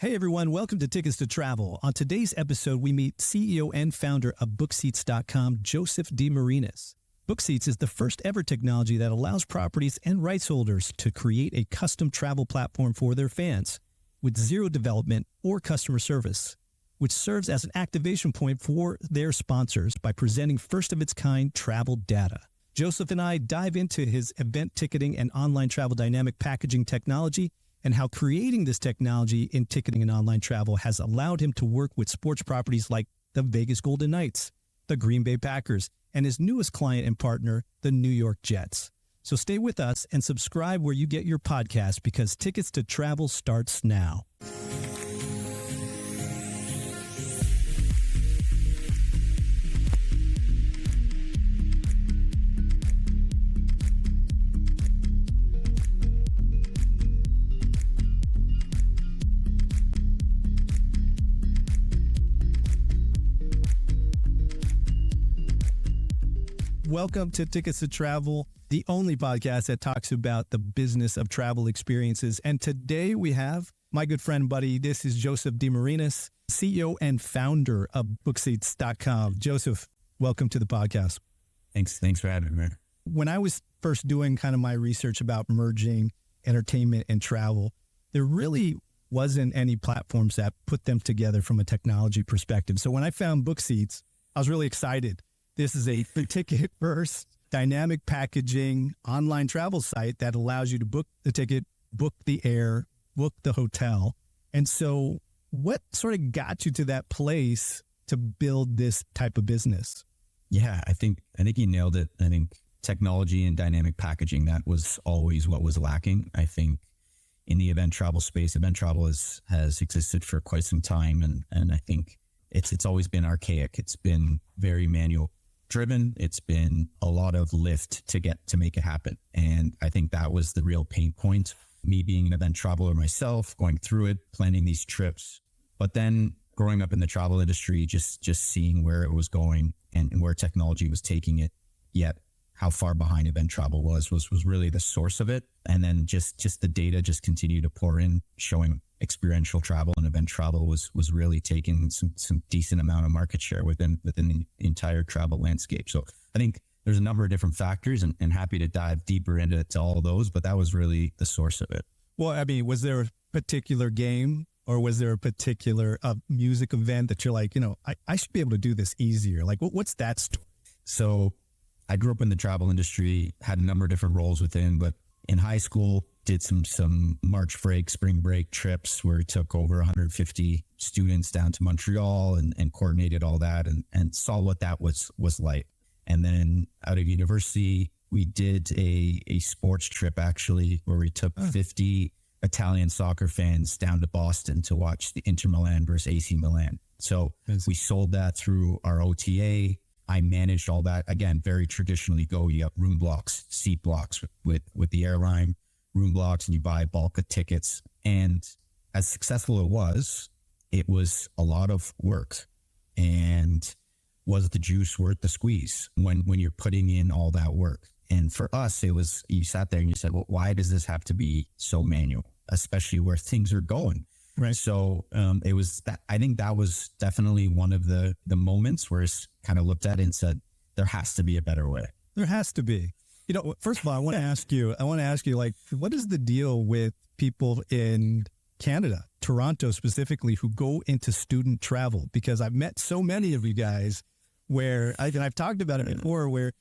Hey everyone, welcome to Tickets to Travel. On today's episode, we meet CEO and founder of BookSeats.com, Joseph DeMarinis. BookSeats is the first ever technology that allows properties and rights holders to create a custom travel platform for their fans with zero development or customer service, which serves as an activation point for their sponsors by presenting first-of-its-kind travel data. Joseph and I dive into his event ticketing and online travel dynamic packaging technology and how creating this technology in ticketing and online travel has allowed him to work with sports properties like the Vegas Golden Knights, the Green Bay Packers, and his newest client and partner, the New York Jets. So stay with us and subscribe where you get your podcast because Tickets to Travel starts now. Welcome to Tickets to Travel, the only podcast that talks about the business of travel experiences. And today we have my good friend, buddy. This is Joseph DeMarinis, CEO and founder of BookSeats.com. Joseph, welcome to the podcast. Thanks for having me. When I was first doing kind of my research about merging entertainment and travel, there really wasn't any platforms that put them together from a technology perspective. So when I found BookSeats, I was really excited. This is a ticket-first, dynamic packaging, online travel site that allows you to book the ticket, book the air, book the hotel. And so what sort of got you to that place to build this type of business? Yeah, I think you nailed it. I think technology and dynamic packaging, that was always what was lacking. I think in the event travel space, event travel has existed for quite some time. And I think it's always been archaic. It's been very manual driven. It's been a lot of lift to make it happen. And I think that was the real pain point. Me being an event traveler myself, going through it, planning these trips, but then growing up in the travel industry, just seeing where it was going and where technology was taking it, yet how far behind event travel was really the source of it. And then just the data just continued to pour in, showing experiential travel and event travel was really taking some decent amount of market share within the entire travel landscape. So I think there's a number of different factors and happy to dive deeper into all of those, but that was really the source of it. Well, I mean, was there a particular game or was there a particular music event that you're like, I should be able to do this easier? Like, what's that story? So I grew up in the travel industry, had a number of different roles within, but in high school, did some March break, spring break trips where we took over 150 students down to Montreal and coordinated all that and saw what that was like. And then out of university, we did a sports trip actually where we took 50 Italian soccer fans down to Boston to watch the Inter Milan versus AC Milan. So we sold that through our OTA. I managed all that. Again, very traditionally you have room blocks, seat blocks with the airline, room blocks, and you buy bulk of tickets. And as successful it was a lot of work. And was the juice worth the squeeze when you're putting in all that work? And for us, it was, you sat there and you said, well, why does this have to be so manual, especially where things are going? Right. So it was that. I think that was definitely one of the moments where it's kind of looked at it and said, there has to be a better way. There has to be. First of all, I want to ask you, like, what is the deal with people in Canada, Toronto specifically, who go into student travel? Because I've met so many of you guys where I've talked about it before, where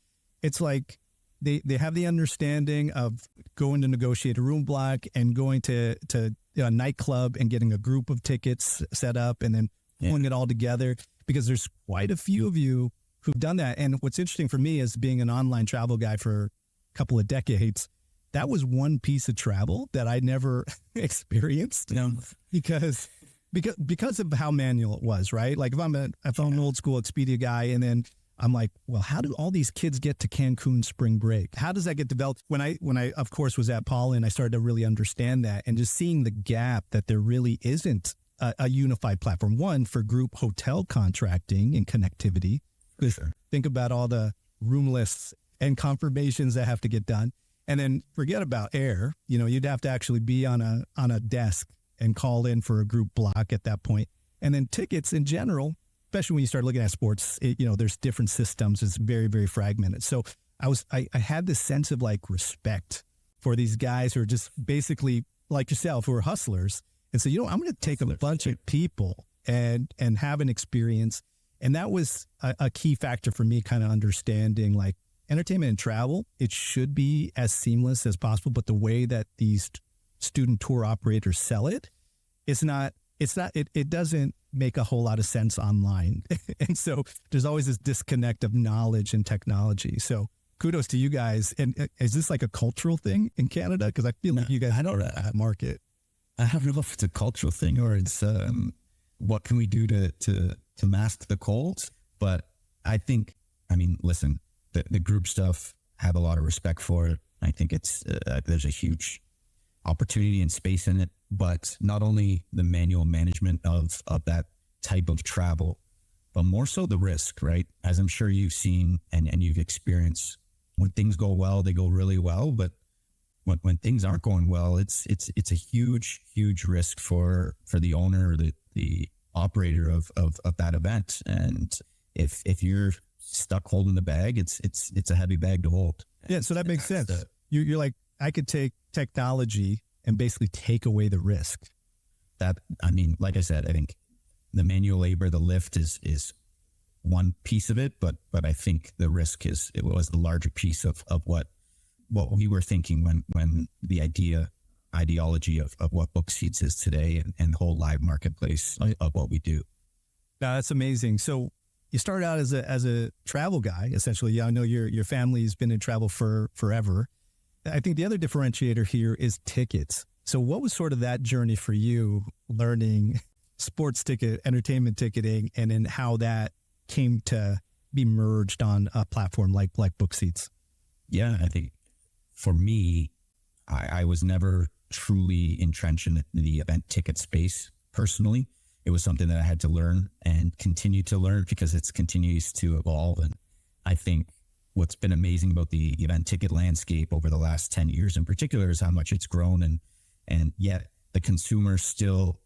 it's like they have the understanding of going to negotiate a room block and going to a nightclub and getting a group of tickets set up and then pulling it all together, because there's quite a few of you who've done that. And what's interesting for me as being an online travel guy for a couple of decades, that was one piece of travel that I never experienced because of how manual it was, right? Like if I'm an old school Expedia guy, and then I'm like, well, how do all these kids get to Cancun spring break? How does that get developed? When I of course was at Paulin, I started to really understand that, and just seeing the gap that there really isn't a unified platform. One, for group hotel contracting and connectivity. Sure. Think about all the room lists and confirmations that have to get done. And then forget about air. You'd have to actually be on a desk and call in for a group block at that point. And then tickets in general, especially when you start looking at sports, there's different systems. It's very, very fragmented. So I had this sense of like respect for these guys who are just basically like yourself, who are hustlers. And so, I'm going to take a bunch of people and have an experience. And that was a key factor for me, kind of understanding like entertainment and travel. It should be as seamless as possible, but the way that these student tour operators sell it, it doesn't make a whole lot of sense online. And so there's always this disconnect of knowledge and technology. So kudos to you guys. And is this like a cultural thing in Canada? Because I feel like you guys don't market. I don't know if it's a cultural thing or it's what can we do to mask the colds. But I think, listen, the group stuff, have a lot of respect for it. I think it's there's a huge opportunity and space in it, but not only the manual management of that type of travel, but more so the risk, right? As I'm sure you've seen and you've experienced, when things go well, they go really well. But when things aren't going well, it's a huge, huge risk for the owner or the operator of that event. And if you're stuck holding the bag, it's a heavy bag to hold. Yeah, so that makes sense. You're like, I could take technology and basically take away the risk. Like I said, I think the manual labor, the lift is one piece of it, but I think the risk was the larger piece of what we were thinking when the ideology of what BookSeats is today and the whole live marketplace of what we do. Now, that's amazing. So you started out as a travel guy, essentially. Yeah, I know your family's been in travel for forever. I think the other differentiator here is tickets. So what was sort of that journey for you, learning sports ticket, entertainment ticketing, and then how that came to be merged on a platform like BookSeats? Yeah, I think for me, I was never truly entrenched in the event ticket space personally. It was something that I had to learn and continue to learn because it continues to evolve. And I think what's been amazing about the event ticket landscape over the last 10 years in particular is how much it's grown. And yet the consumer still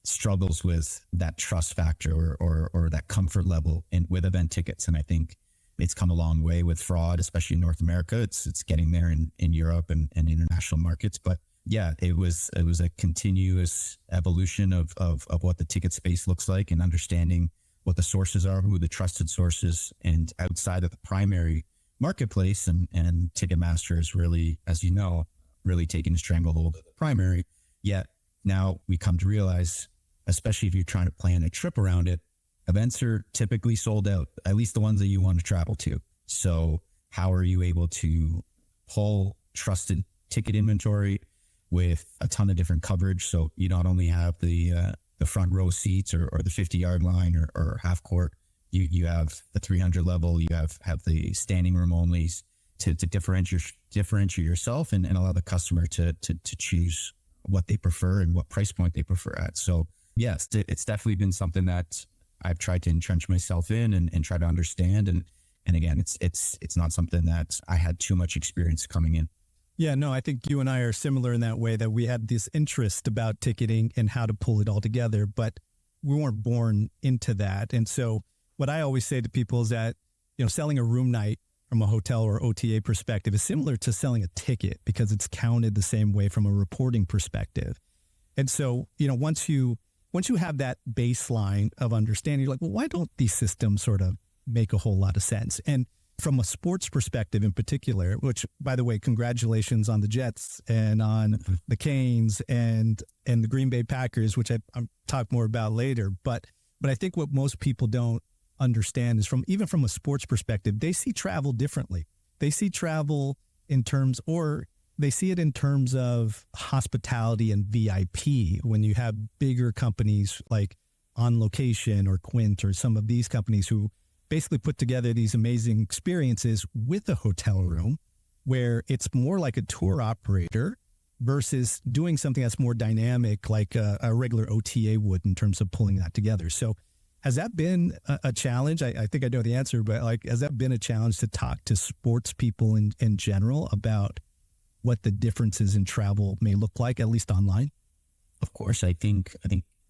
struggles with that trust factor or that comfort level with event tickets. And I think it's come a long way with fraud, especially in North America. It's getting there in Europe and international markets. But yeah, it was a continuous evolution of what the ticket space looks like and understanding what the sources are, who the trusted sources, and outside of the primary marketplace and Ticketmaster is really, as you know, really taking a stranglehold of the primary. Yet now we come to realize, especially if you're trying to plan a trip around it, events are typically sold out, at least the ones that you want to travel to. So how are you able to pull trusted ticket inventory with a ton of different coverage? So you not only have the front row seats or the 50-yard line or half court, you have the 300 level, you have the standing room onlys to differentiate yourself and allow the customer to choose what they prefer and what price point they prefer at. So yes, it's definitely been something that I've tried to entrench myself in and try to understand. And again, it's not something that I had too much experience coming in. Yeah, no, I think you and I are similar in that way, that we had this interest about ticketing and how to pull it all together, but we weren't born into that. And so what I always say to people is that, selling a room night from a hotel or OTA perspective is similar to selling a ticket because it's counted the same way from a reporting perspective. And so, once you have that baseline of understanding, you're like, well, why don't these systems sort of make a whole lot of sense? And from a sports perspective in particular, which, by the way, congratulations on the Jets and on the Canes and the Green Bay Packers, which I'll talk more about later. But I think what most people don't understand is even from a sports perspective, they see travel differently. They see travel in terms of hospitality and VIP. When you have bigger companies like On Location or Quint or some of these companies who basically put together these amazing experiences with a hotel room where it's more like a tour operator versus doing something that's more dynamic like a regular OTA would in terms of pulling that together. So has that been a challenge? I think I know the answer, but has that been a challenge to talk to sports people in general about what the differences in travel may look like, at least online? Of course, I think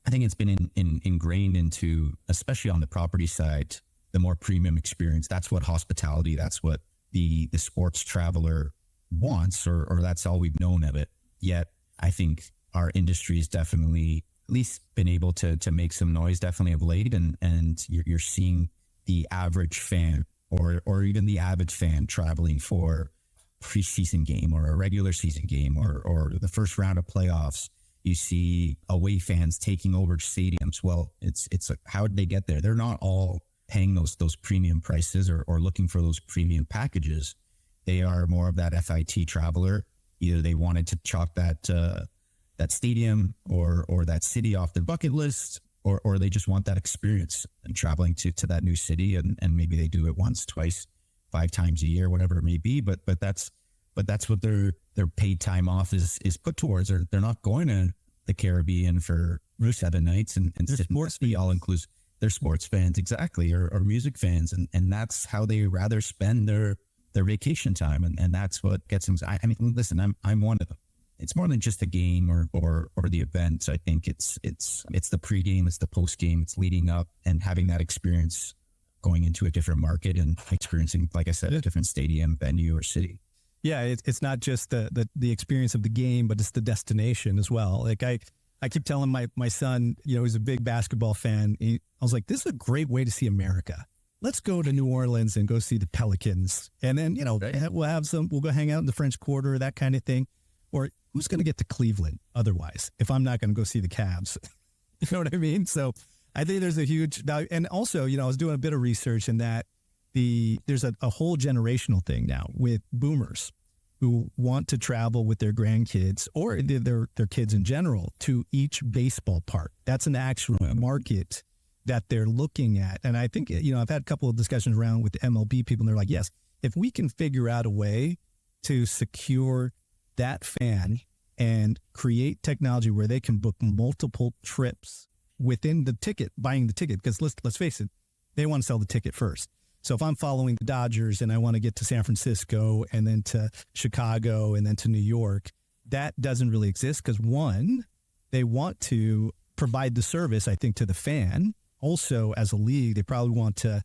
it's been ingrained into, especially on the property side, the more premium experience. That's what hospitality, that's what the sports traveler wants, or that's all we've known of it. Yet I think our industry has definitely at least been able to make some noise definitely of late. And you're seeing the average fan or even the avid fan traveling for preseason game or a regular season game or the first round of playoffs. You see away fans taking over stadiums. Well, it's how did they get there? They're not all paying those premium prices or looking for those premium packages. They are more of that FIT traveler. Either they wanted to chalk that stadium or that city off their bucket list, or they just want that experience and traveling to that new city, and maybe they do it once, twice, 5 times a year, whatever it may be. But that's what their paid time off is put towards. They're not going to the Caribbean for 7 nights and sports be all inclusive. They're sports fans, exactly, or music fans, and that's how they rather spend their vacation time, and that's what gets them. I mean, listen, I'm one of them. It's more than just a game or the event. I think it's the pregame, it's the postgame, it's leading up and having that experience going into a different market and experiencing, like I said, a different stadium, venue, or city. Yeah, it's not just the experience of the game, but it's the destination as well. Like I keep telling my son, he's a big basketball fan. I was like, this is a great way to see America. Let's go to New Orleans and go see the Pelicans. And then, we'll go hang out in the French Quarter, that kind of thing. Or who's going to get to Cleveland otherwise if I'm not going to go see the Cavs? You know what I mean? So I think there's a huge value. And also, I was doing a bit of research in that there's a whole generational thing now with boomers who want to travel with their grandkids or their kids in general to each baseball park. That's an actual market that they're looking at. And I think, I've had a couple of discussions around with the MLB people, and they're like, yes, if we can figure out a way to secure that fan and create technology where they can book multiple trips within the ticket, buying the ticket, because let's face it, they want to sell the ticket first. So if I'm following the Dodgers and I want to get to San Francisco and then to Chicago and then to New York, that doesn't really exist because, one, they want to provide the service, I think, to the fan. Also, as a league, they probably want to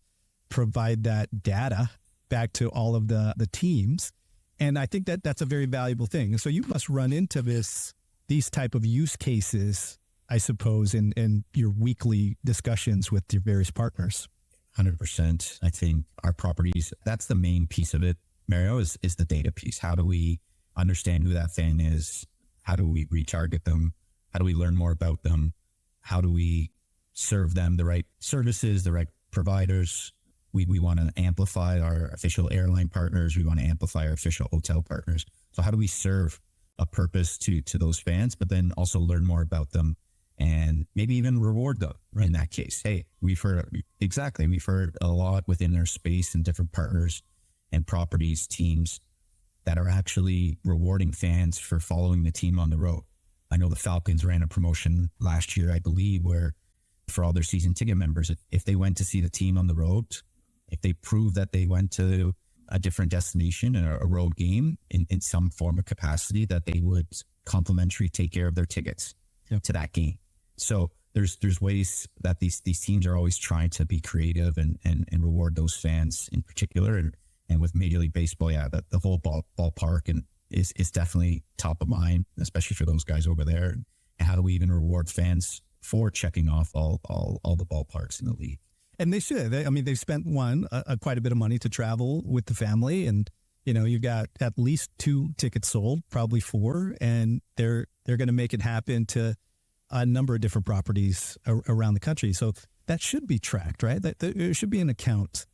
provide that data back to all of the teams. And I think that's a very valuable thing. So you must run into these type of use cases, I suppose, in your weekly discussions with your various partners. 100%. I think our properties, that's the main piece of it, Mario, is the data piece. How do we understand who that fan is? How do we retarget them? How do we learn more about them? How do we serve them the right services, the right providers? We want to amplify our official airline partners. We want to amplify our official hotel partners. So how do we serve a purpose to those fans, but then also learn more about them and maybe even reward them in that case? Hey, we've heard a lot within our space and different partners and properties, teams that are actually rewarding fans for following the team on the road. I know the Falcons ran a promotion last year, I believe, where for all their season ticket members, if they went to see the team on the road, if they prove that they went to a different destination or a road game in some form of capacity, that they would complimentary take care of their tickets to that game. So there's ways that these teams are always trying to be creative and reward those fans in particular. And with Major League Baseball, the whole ballpark and is definitely top of mind, especially for those guys over there. And how do we even reward fans for checking off all the ballparks in the league? And they should. They've spent quite a bit of money to travel with the family, and you've got at least 2 tickets sold, probably 4, and they're going to make it happen to a number of different properties around the country. So that should be tracked, right? That there should be an account.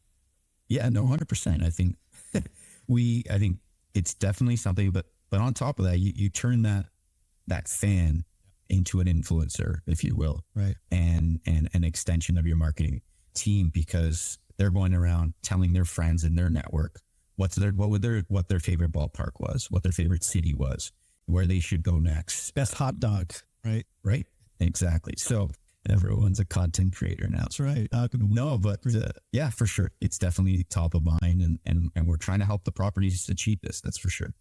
Yeah, no, 100%. I think I think it's definitely something. But on top of that, you turn that fan into an influencer, if you will, right? And an extension of your marketing team, because they're going around telling their friends in their network what their favorite ballpark was, what their favorite city was, where they should go next. Best hot dogs, right? Right. Exactly. So everyone's a content creator now. That's right. No, but yeah, for sure. It's definitely top of mind, and we're trying to help the properties achieve this. That's for sure.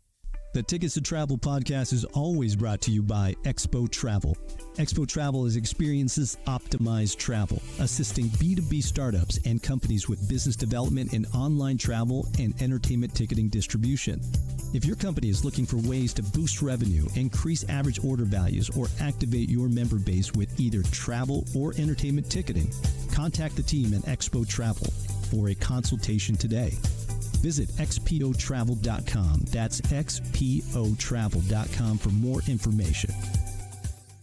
The Tickets to Travel podcast is always brought to you by Expo Travel. Expo Travel is experiences optimized travel, assisting B2B startups and companies with business development in online travel and entertainment ticketing distribution. If your company is looking for ways to boost revenue, increase average order values, or activate your member base with either travel or entertainment ticketing, contact the team at Expo Travel for a consultation today. Visit xpotravel.com. That's xpotravel.com for more information.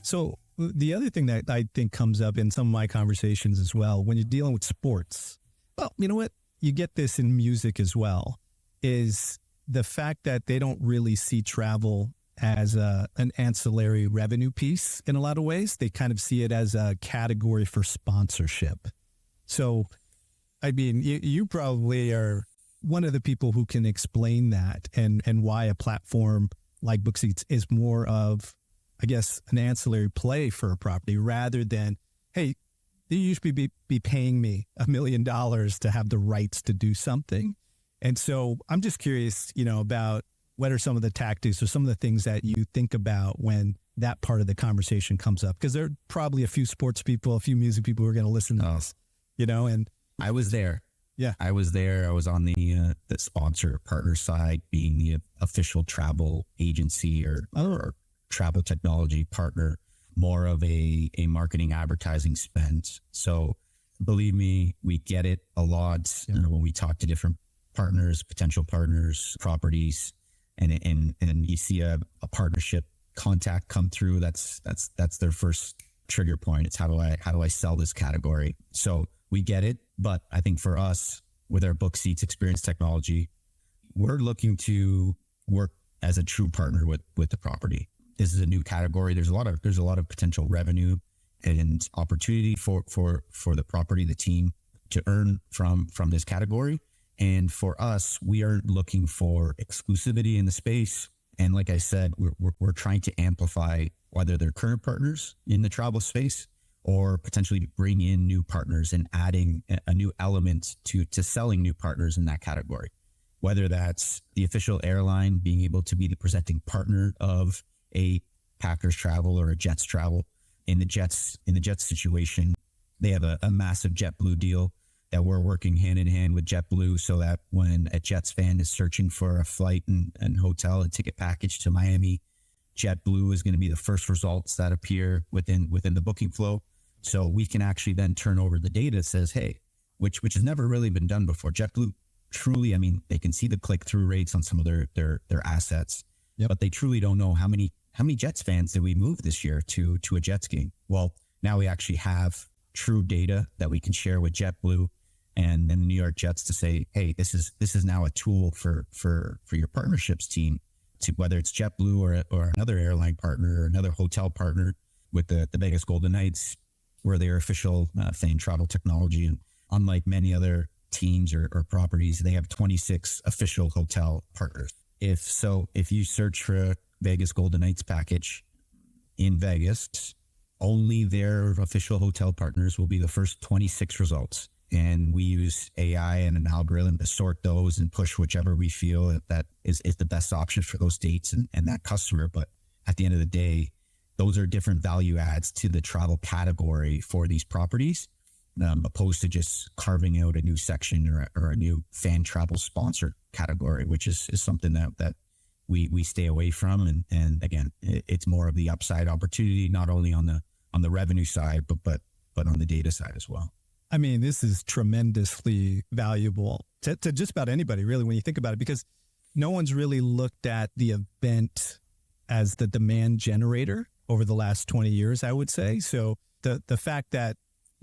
So the other thing that I think comes up in some of my conversations as well, when you're dealing with sports, well, you know what? You get this in music as well, is the fact that they don't really see travel as an ancillary revenue piece in a lot of ways. They kind of see it as a category for sponsorship. So, I mean, you probably are one of the people who can explain that and why a platform like BookSeats is more of, I guess, an ancillary play for a property rather than, hey, you should be paying me $1 million to have the rights to do something. And so I'm just curious, about what are some of the tactics or some of the things that you think about when that part of the conversation comes up? Because there are probably a few sports people, a few music people who are going to listen to this, and I was there. Yeah, I was there. I was on the sponsor partner side, being the official travel agency or travel technology partner, more of a marketing advertising spend. So believe me, we get it a lot. Yeah. When we talk to different partners, potential partners, properties, and you see a partnership contact come through, that's their first trigger point. It's how do I sell this category? So we get it. But I think for us, with our BookSeats experience technology, we're looking to work as a true partner with the property. This is a new category. There's a lot of potential revenue and opportunity for the property, the team to earn from this category. And for us, we are looking for exclusivity in the space. And like I said, we're trying to amplify whether they're current partners in the travel space or potentially to bring in new partners and adding a new element to selling new partners in that category. Whether that's the official airline being able to be the presenting partner of a Packers travel or a Jets travel. In the Jets situation, they have a massive JetBlue deal that we're working hand in hand with JetBlue, so that when a Jets fan is searching for a flight and hotel and ticket package to Miami, JetBlue is going to be the first results that appear within the booking flow. So we can actually then turn over the data that says, hey, which has never really been done before. JetBlue truly, they can see the click-through rates on some of their assets, yep, but they truly don't know how many Jets fans did we move this year to a Jets game. Well, now we actually have true data that we can share with JetBlue and the New York Jets to say, hey, this is now a tool for your partnerships team, to whether it's JetBlue or another airline partner or another hotel partner with the Vegas Golden Knights, where they're official fan travel technology. And unlike many other teams or properties, they have 26 official hotel partners. If you search for a Vegas Golden Knights package in Vegas, only their official hotel partners will be the first 26 results. And we use AI and an algorithm to sort those and push whichever we feel that is the best option for those dates and that customer. But at the end of the day, those are different value adds to the travel category for these properties, opposed to just carving out a new section or a new fan travel sponsor category, which is something that we stay away from. And again, it's more of the upside opportunity, not only on the revenue side, but on the data side as well. This is tremendously valuable to just about anybody, really, when you think about it, because no one's really looked at the event as the demand generator over the last 20 years, I would say. So the fact that,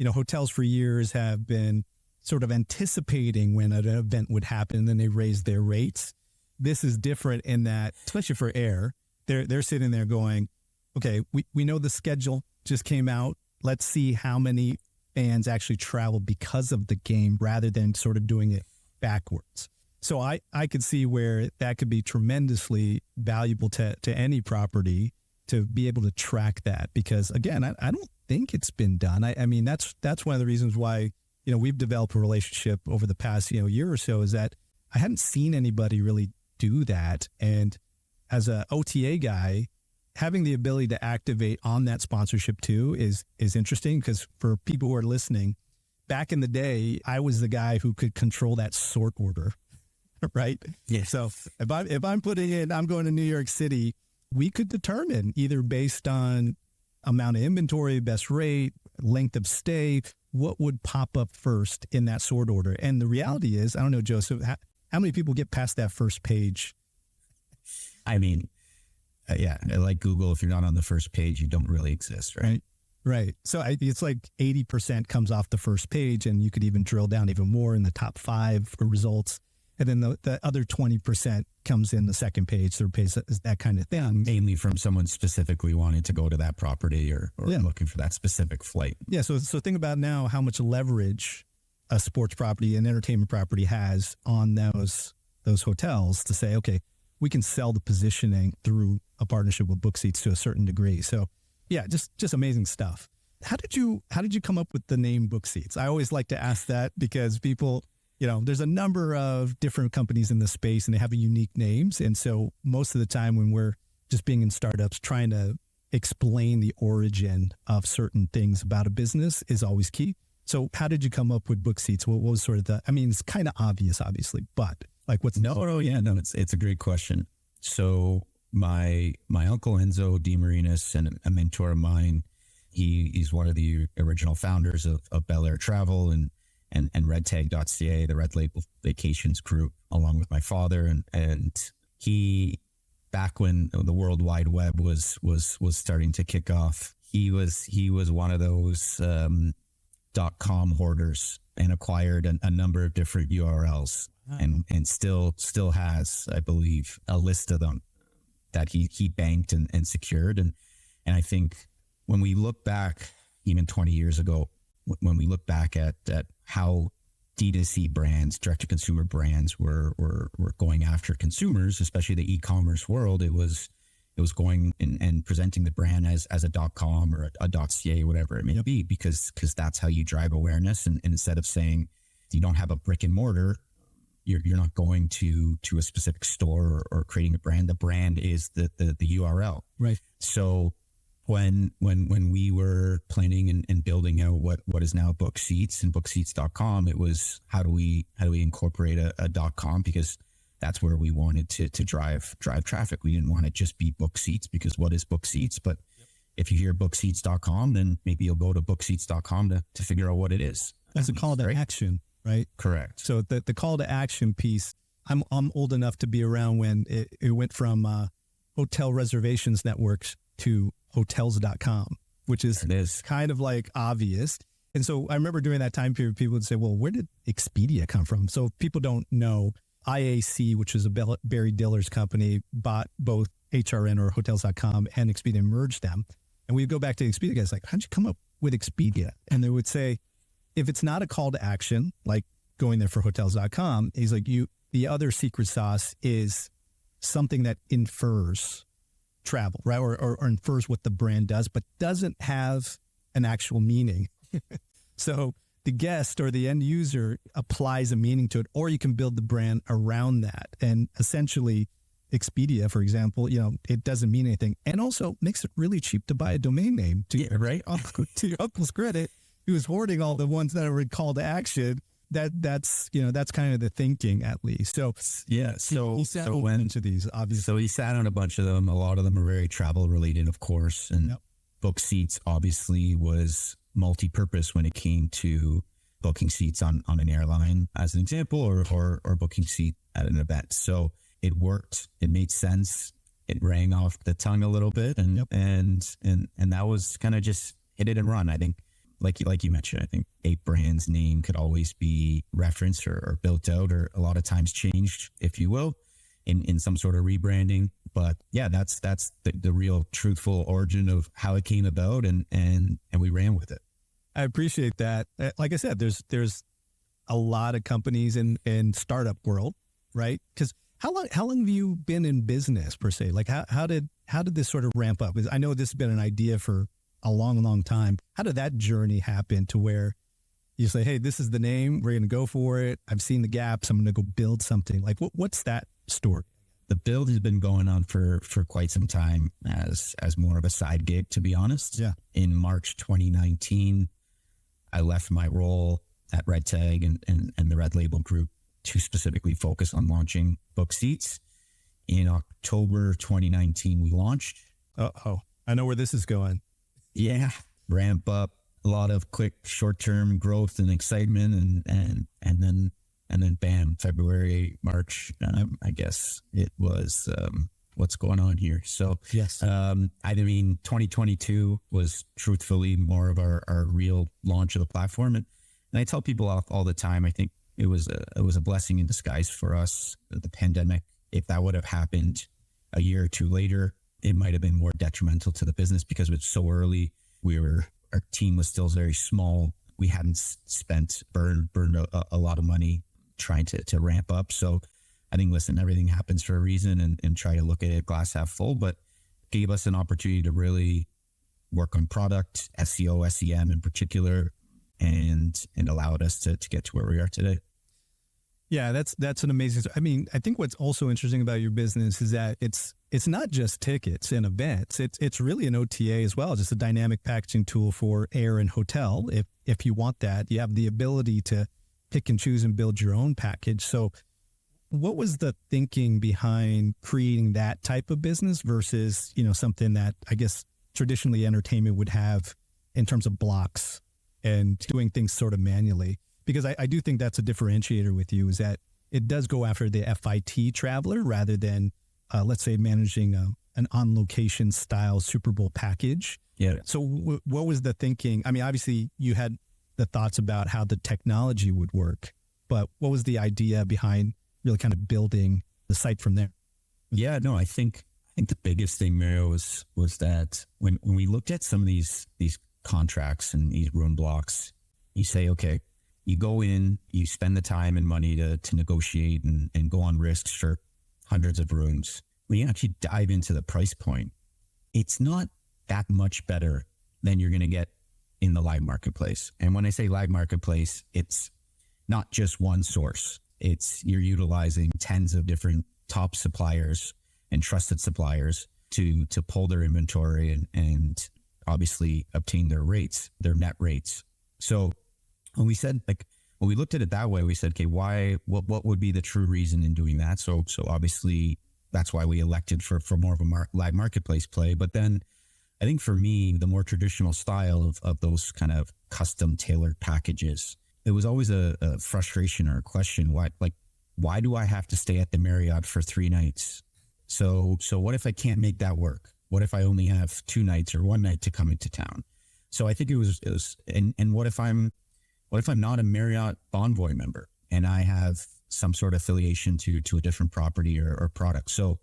hotels for years have been sort of anticipating when an event would happen and then they raise their rates. This is different in that, especially for air, they're sitting there going, okay, we know the schedule just came out. Let's see how many fans actually travel because of the game rather than sort of doing it backwards. So I could see where that could be tremendously valuable to any property to be able to track that, because again, I don't think it's been done. That's one of the reasons why, we've developed a relationship over the past, year or so, is that I hadn't seen anybody really do that. And as a OTA guy, having the ability to activate on that sponsorship too is interesting, because for people who are listening, back in the day, I was the guy who could control that sort order, right? Yeah. So if I'm putting in, I'm going to New York City, we could determine either based on amount of inventory, best rate, length of stay, what would pop up first in that sort order. And the reality is, I don't know, Joseph, how many people get past that first page? I mean, yeah, like Google, if you're not on the first page, you don't really exist, right? Right. So it's like 80% comes off the first page, and you could even drill down even more in the top 5 results. And then the other 20% comes in the second page, third page, that kind of thing. Mainly from someone specifically wanting to go to that property or looking for that specific flight. Yeah. So think about now how much leverage a sports property and entertainment property has on those hotels to say, okay, we can sell the positioning through a partnership with BookSeats to a certain degree. So yeah, just amazing stuff. How did you come up with the name BookSeats? I always like to ask that, because people, there's a number of different companies in the space and they have unique names. And so most of the time when we're just being in startups, trying to explain the origin of certain things about a business is always key. So how did you come up with BookSeats? What was sort of it's kind of obvious, obviously, but like what's... It's a great question. So my uncle Enzo DeMarinis, and a mentor of mine, he's one of the original founders of Bel Air Travel and redtag.ca, the Red Label Vacations group, along with my father. And he, back when the World Wide Web was starting to kick off, he was one of those .com hoarders and acquired a number of different URLs. Wow. and still has, I believe, a list of them that he banked and secured. And I think when we look back, even 20 years ago, when we look back at how D2C brands, direct-to-consumer brands were going after consumers, especially the e-commerce world, it was going and presenting the brand as a .com or a .ca, whatever it may be, because that's how you drive awareness. And instead of saying you don't have a brick and mortar, you're not going to a specific store or creating a brand. The brand is the URL. Right. So when we were planning and building out what is now BookSeats and BookSeats.com, it was how do we incorporate a .com, because that's where we wanted to drive traffic. We didn't want to just be BookSeats, because what is BookSeats? But if you hear BookSeats.com, then maybe you'll go to BookSeats.com to figure out what it is. That's a call to action, right? Correct. So the call to action piece, I'm old enough to be around when it went from hotel reservations networks to hotels.com, which is kind of like obvious. And so I remember during that time period, people would say, well, where did Expedia come from? So if people don't know, IAC, which is a Barry Diller's company, bought both HRN or hotels.com and Expedia, merged them. And we'd go back to the Expedia guys like, how'd you come up with Expedia? And they would say, if it's not a call to action, like going there for hotels.com, he's like, the other secret sauce is something that infers travel, right? Or infers what the brand does, but doesn't have an actual meaning. So the guest or the end user applies a meaning to it, or you can build the brand around that. And essentially Expedia, for example, it doesn't mean anything, and also makes it really cheap to buy a domain name. Right? To your uncle's credit, he was hoarding all the ones that are call to action. That's kind of the thinking, at least. So yeah, he sat into these, obviously. So he sat on a bunch of them. A lot of them are very travel related, of course. And BookSeats obviously was multi-purpose when it came to booking seats on an airline, as an example, or booking seat at an event. So it worked. It made sense. It rang off the tongue a little bit, and that was kind of just hit it and run. I think, like you mentioned, I think a brand's name could always be referenced or built out, or a lot of times changed, if you will, in some sort of rebranding. But yeah, that's the real truthful origin of how it came about, and we ran with it. I appreciate that. Like I said, there's a lot of companies in startup world, right? Because how long have you been in business per se? Like how did this sort of ramp up? Because I know this has been an idea for a long, long time. How did that journey happen to where you say, hey, this is the name, we're going to go for it. I've seen the gaps, I'm going to go build something. Like what's that story? the build has been going on for quite some time as more of a side gig, to be honest. Yeah. In March 2019, I left my role at Red Tag and the Red Label Group to specifically focus on launching BookSeats. In October 2019, we launched. Oh, I know where this is going. Yeah, ramp up, a lot of quick short-term growth and excitement, and then bam, February, March, I guess it was what's going on here. So yes, 2022 was truthfully more of our real launch of the platform, and I tell people all the time, I think it was a blessing in disguise for us, the pandemic. If that would have happened a year or two later, it might have been more detrimental to the business because it was so early. Our team was still very small. We hadn't burned a lot of money trying to ramp up. So I think, listen, everything happens for a reason, and try to look at it glass half full, but gave us an opportunity to really work on product, SEO, SEM in particular, and allowed us to get to where we are today. Yeah, that's an amazing. I mean, I think what's also interesting about your business is that it's not just tickets and events. It's really an OTA as well, just a dynamic packaging tool for air and hotel. If you want that, you have the ability to pick and choose and build your own package. So what was the thinking behind creating that type of business versus, something that I guess traditionally entertainment would have in terms of blocks and doing things sort of manually? Because I do think that's a differentiator with you, is that it does go after the FIT traveler rather than, let's say, managing an on-location style Super Bowl package. Yeah. So what was the thinking? I mean, obviously you had the thoughts about how the technology would work, but what was the idea behind really kind of building the site from there? Yeah, no, I think the biggest thing, Mario, was that when we looked at some of these contracts and these room blocks, you say, okay, you go in, you spend the time and money to negotiate and go on risks for hundreds of rooms. When you actually dive into the price point, it's not that much better than you're going to get in the live marketplace. And when I say live marketplace, it's not just one source. You're utilizing tens of different top suppliers and trusted suppliers to pull their inventory and obviously obtain their rates, their net rates. So when we looked at it that way, we said, okay, what would be the true reason in doing that? So obviously that's why we elected for more of a live marketplace play. But then I think for me, the more traditional style of those kind of custom tailored packages, it was always a frustration or a question. Why do I have to stay at the Marriott for 3 nights? So what if I can't make that work? What if I only have 2 nights or 1 night to come into town? So I think it was, and what if I'm not a Marriott Bonvoy member and I have some sort of affiliation to a different property or product? So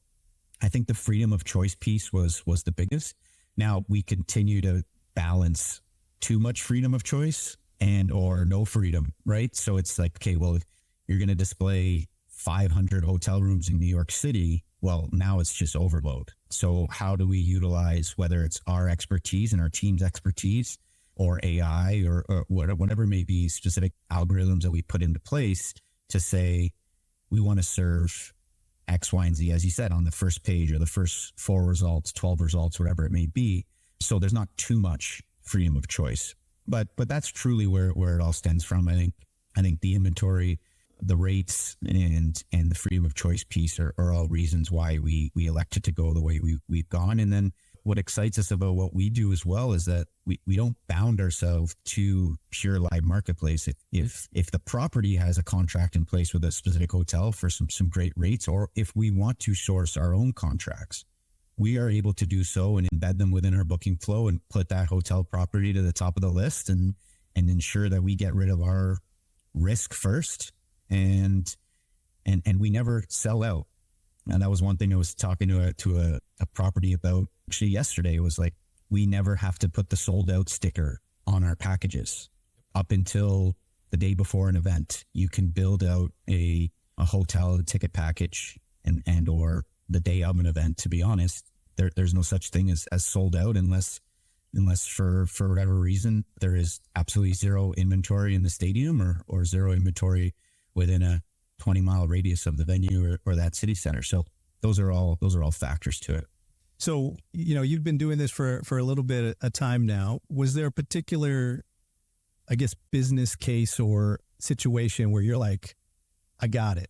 I think the freedom of choice piece was the biggest. Now we continue to balance too much freedom of choice and or no freedom, right? So it's like, okay, well, you're going to display 500 hotel rooms in New York City. Well, now it's just overload. So how do we utilize, whether it's our expertise and our team's expertise or AI or whatever may be, specific algorithms that we put into place to say, we want to serve X, Y, and Z, as you said, on the first page or the first 4 results, 12 results, whatever it may be. So there's not too much freedom of choice, but that's truly where it all stems from. I think the inventory, the rates, and the freedom of choice piece are all reasons why we elected to go the way we've gone. And then what excites us about what we do as well is that we don't bound ourselves to pure live marketplace. If the property has a contract in place with a specific hotel for some great rates, or if we want to source our own contracts, we are able to do so and embed them within our booking flow and put that hotel property to the top of the list and ensure that we get rid of our risk first. And we never sell out. And that was one thing I was talking to a property about actually yesterday. It was like, we never have to put the sold out sticker on our packages up until the day before an event. You can build out a hotel ticket package and or the day of an event. To be honest, there's no such thing as sold out unless for whatever reason there is absolutely zero inventory in the stadium or 0 inventory within a 20-mile radius of the venue or that city center. So those are all factors to it. So, you've been doing this for a little bit of time now. Was there a particular, I guess, business case or situation where you're like, I got it?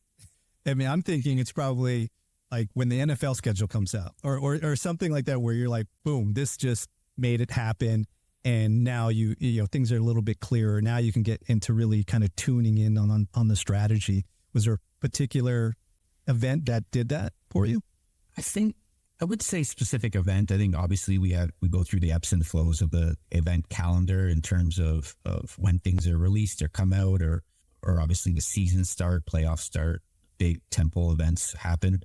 I mean, I'm thinking it's probably like when the NFL schedule comes out or something like that, where you're like, boom, this just made it happen. And now you things are a little bit clearer. Now you can get into really kind of tuning in on the strategy. Was there a particular event that did that for you? I would say specific event. I think obviously we go through the ebbs and flows of the event calendar in terms of when things are released or come out, or obviously the season start, playoff start, big tempo events happen.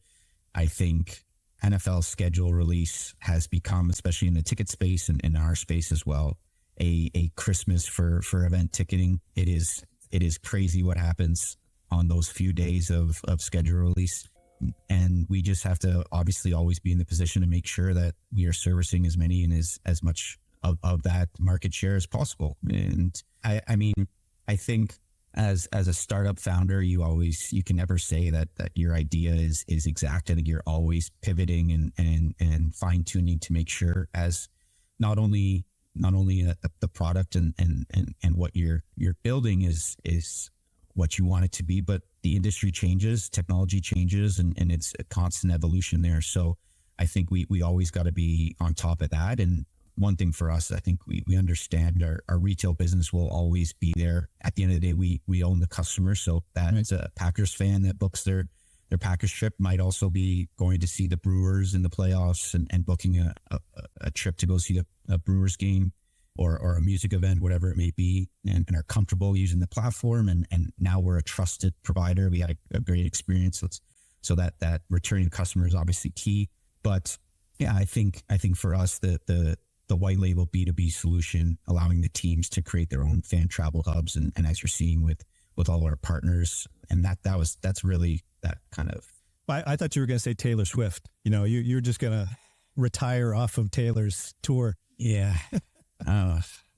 I think NFL schedule release has become, especially in the ticket space and in our space as well, a Christmas for event ticketing. It is crazy what happens on those few days of schedule release. And we just have to obviously always be in the position to make sure that we are servicing as many and as much of that market share as possible. And I mean, I think as a startup founder, you can never say that your idea is exact. I think you're always pivoting and fine tuning to make sure as not only the product and what you're building is what you want it to be, but the industry changes, technology changes, and it's a constant evolution there. So I think we always got to be on top of that. And one thing for us, I think we understand our retail business will always be there. At the end of the day, we own the customer. So that's a Packers fan that books their Packers trip might also be going to see the Brewers in the playoffs and booking a trip to go see a Brewers game or a music event, whatever it may be, and are comfortable using the platform. And now we're a trusted provider. We had a great experience. So that returning customer is obviously key. But yeah, I think for us, the white label B2B solution, allowing the teams to create their own fan travel hubs. And as you're seeing with all our partners, and that's really that kind of. I thought you were going to say Taylor Swift. You're just going to retire off of Taylor's tour. Yeah.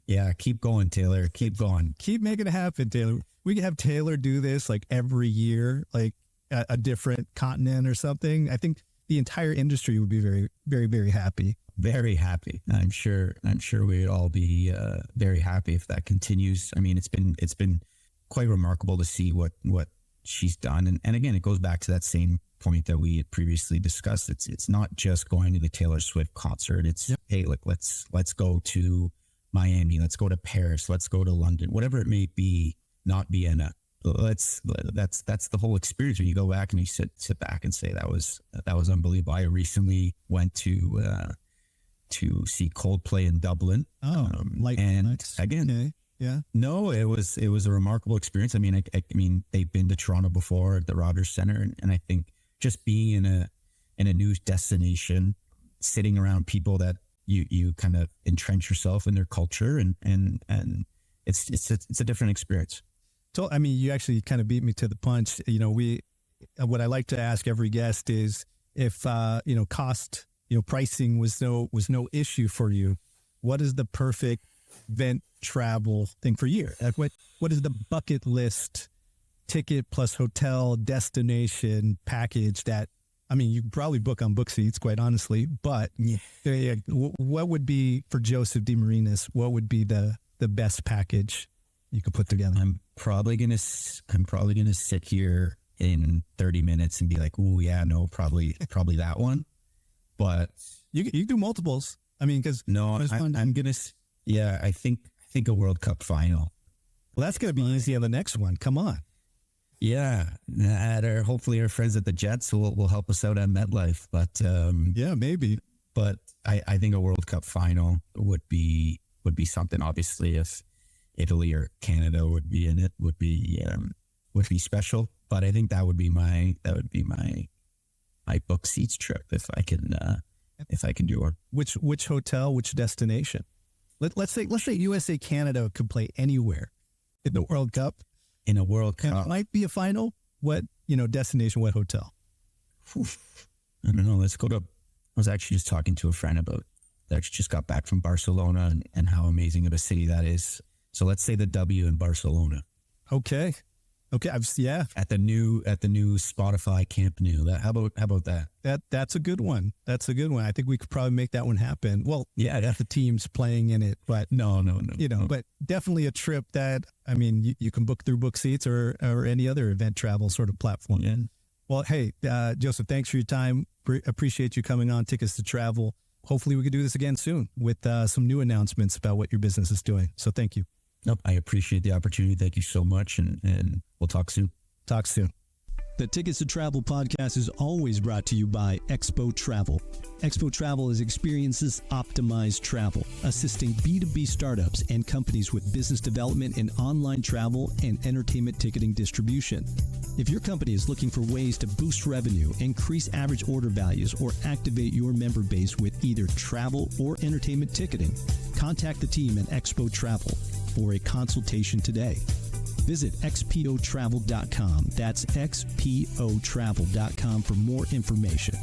Yeah. Keep going, Taylor. Keep going. Keep making it happen, Taylor. We could have Taylor do this like every year, like a different continent or something. I think the entire industry would be very, very, very happy. Very happy. I'm sure we'd all be very happy if that continues. I mean, it's been quite remarkable to see what she's done. And again, it goes back to that same point that we had previously discussed. It's not just going to the Taylor Swift concert. It's hey, look, let's go to Miami, let's go to Paris, let's go to London, whatever it may be, not Vienna. That's the whole experience. When you go back and you sit back and say that was unbelievable. I recently went to see Coldplay in Dublin. Nice. Again, okay. Yeah. No, it was a remarkable experience. I mean, I mean, they've been to Toronto before at the Rogers Centre, and I think just being in a new destination, sitting around people that you kind of entrench yourself in their culture, and it's a different experience. So, I mean, you actually kind of beat me to the punch. What I like to ask every guest is if cost, pricing was no issue for you, what is the perfect event travel thing for you? What is the bucket list ticket plus hotel destination package that, I mean, you can probably book on BookSeats, quite honestly, but what would be for Joseph DeMarinis? What would be the best package you could put together? I'm probably gonna sit here in 30 minutes and be like, oh yeah, no, probably that one. But you do multiples. I mean, because I'm gonna. Yeah, I think a World Cup final. Well, that's gonna be easy on the next one. Come on. Yeah, hopefully our friends at the Jets will help us out at MetLife. But yeah, maybe. But I think a World Cup final would be something. Obviously, if Italy or Canada would be in it, would be special. But I think that would be my BookSeats trip if I can do one. Which hotel, which destination? Let's say USA Canada could play anywhere in the World Cup. In a World Cup, it might be a final. What destination? What hotel? I don't know. Let's go to. I was actually just talking to a friend about that. Just got back from Barcelona and how amazing of a city that is. So let's say the W in Barcelona. Okay. Okay. Yeah. At the new Spotify Camp Nou. How about that? That's a good one. That's a good one. I think we could probably make that one happen. Well, Yeah, if the team's playing in it, but no. but definitely a trip that, I mean, you can book through BookSeats or any other event travel sort of platform. Yeah. Well, hey, Joseph, thanks for your time. Appreciate you coming on Tickets to Travel. Hopefully we could do this again soon with some new announcements about what your business is doing. So thank you. Nope. I appreciate the opportunity. Thank you so much. And we'll talk soon. Talk soon. The Tickets to Travel podcast is always brought to you by Expo Travel. Expo Travel is experiences optimized travel, assisting B2B startups and companies with business development in online travel and entertainment ticketing distribution. If your company is looking for ways to boost revenue, increase average order values, or activate your member base with either travel or entertainment ticketing, contact the team at Expo Travel for a consultation today. Visit xpotravel.com. That's xpotravel.com for more information.